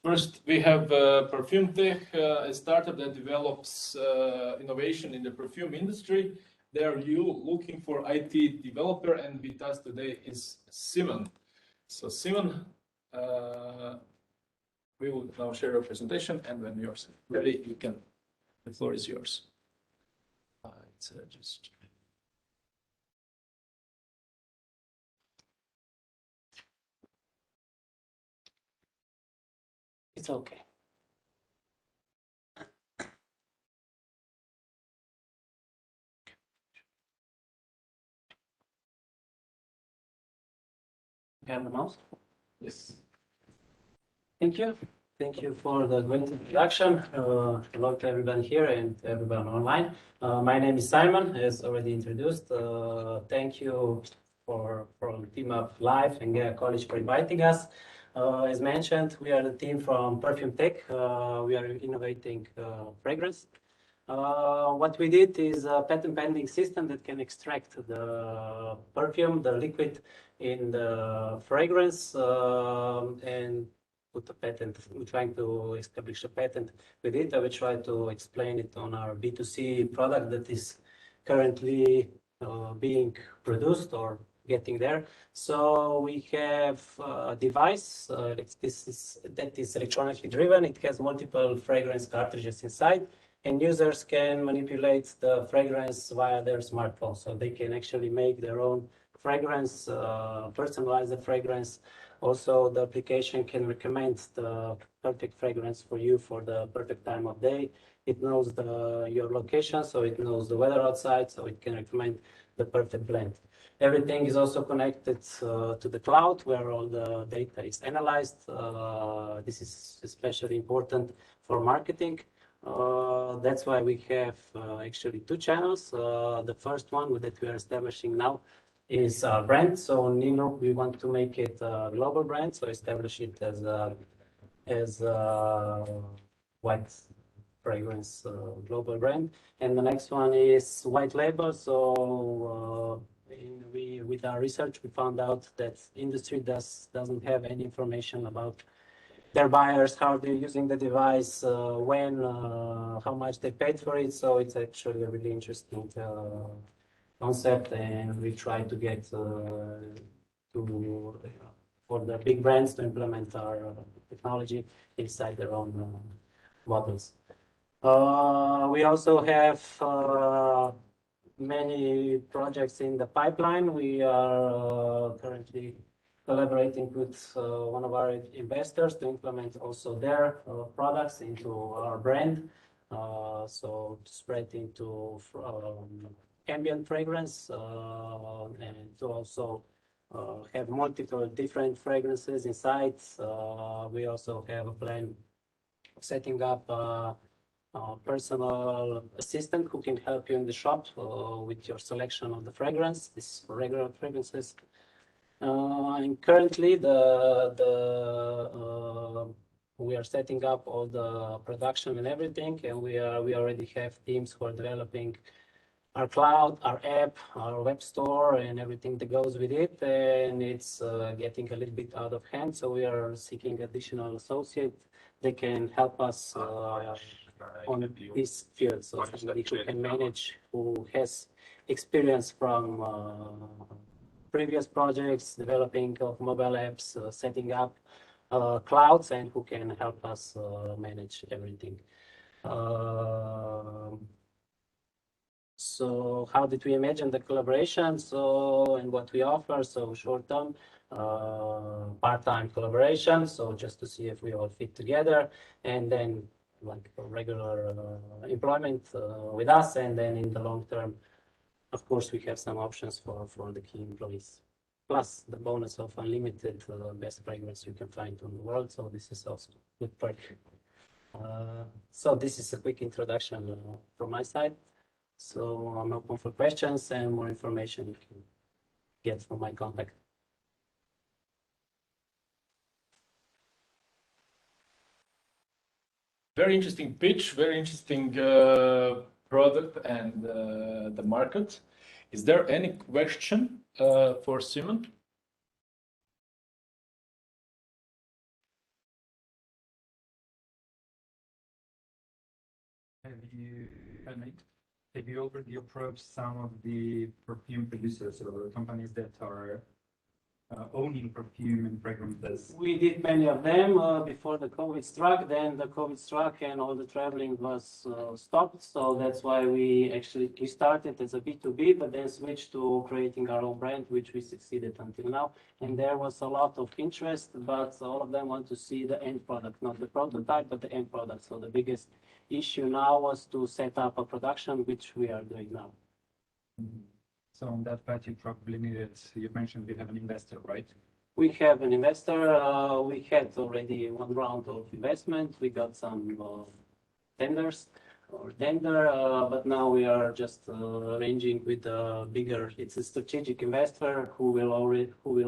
First, we have Perfume Tech, a startup that develops innovation in the perfume industry. They are looking for IT developer, and with us today is Simon. So Simon, we will now share your presentation, and when you're ready, you can. The floor is yours. It's okay. You have the mouse? Yes. Thank you. Thank you for the great introduction. Hello to everyone here and everyone online. My name is Simon, as already introduced. Thank you from TeamUp Live and Gaia College for inviting us. As mentioned, we are the team from Perfume Tech. We are innovating fragrance. What we did is a patent pending system that can extract the perfume, the liquid in the fragrance, and put a patent. We're trying to establish a patent with it. I will try to explain it on our B2C product that is currently being produced or getting there. So we have a device that is electronically driven. It has multiple fragrance cartridges inside, and users can manipulate the fragrance via their smartphone. So they can actually make their own fragrance, personalize the fragrance. Also, the application can recommend the perfect fragrance for you for the perfect time of day. It knows your location, so it knows the weather outside, so it can recommend the perfect blend. Everything is also connected to the cloud, where all the data is analyzed. This is especially important for marketing. That's why we have actually two channels. The first one that we are establishing now is a brand. So Nino, we want to make it a global brand, so establish it as a white fragrance global brand. And the next one is white label. So with our research, we found out that industry doesn't have any information about their buyers, how they're using the device, when, how much they paid for it. So it's actually a really interesting concept, and we try to get for the big brands to implement our technology inside their own models. We also have many projects in the pipeline. We are currently collaborating with one of our investors to implement also their products into our brand. So to spread into ambient fragrance and to also have multiple different fragrances inside. We also have a plan of setting up a personal assistant who can help you in the shop with your selection of the fragrance. This is for regular fragrances. And currently, we are setting up all the production and everything, and we already have teams who are developing our cloud, our app, our web store, and everything that goes with it. And it's getting a little bit out of hand, so we are seeking additional associates that can help us on this field. So somebody who can manage, who has experience from previous projects, developing of mobile apps, setting up clouds, and who can help us manage everything. So how did we imagine the collaboration? So, and what we offer, so short-term, part-time collaboration, so just to see if we all fit together, and then like regular employment with us, and then in the long term, of course, we have some options for the key employees, plus the bonus of unlimited best fragrance you can find in the world. So this is also a good perk. So this is a quick introduction from my side. So I'm open for questions, and more information you can get from my contact. Very interesting pitch, very interesting product and the market. Is there any question for Simon? Have you already approached some of the perfume producers or companies that are owning perfume and fragrances? We did many of them before the COVID struck. Then the COVID struck and all the traveling was stopped. So that's why we started as a B2B, but then switched to creating our own brand, which we succeeded until now. And there was a lot of interest, but all of them want to see the end product, not the prototype, but the end product. So the biggest issue now was to set up a production, which we are doing now. Mm-hmm. So on that part, you probably needed, you mentioned you have an investor, right? We have an investor. We had already one round of investment. We got some tender, but now we are just arranging with a bigger, it's a strategic investor who will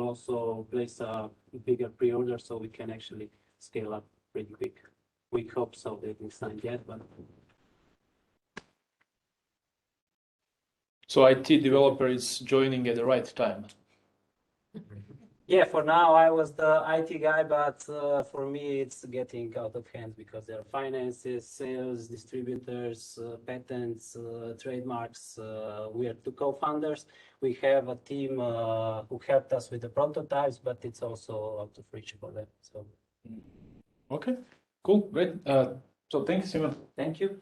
also place a bigger pre-order so we can actually scale up pretty quick. We hope so. They haven't signed yet, but. So IT developer is joining at the right time. Yeah, for now I was the IT guy, but for me it's getting out of hand because there are finances, sales, distributors, patents, trademarks. We are two co-founders. We have a team who helped us with the prototypes, but it's also out of reach for them. So. Okay, cool, great. So thanks, Simon. Thank you.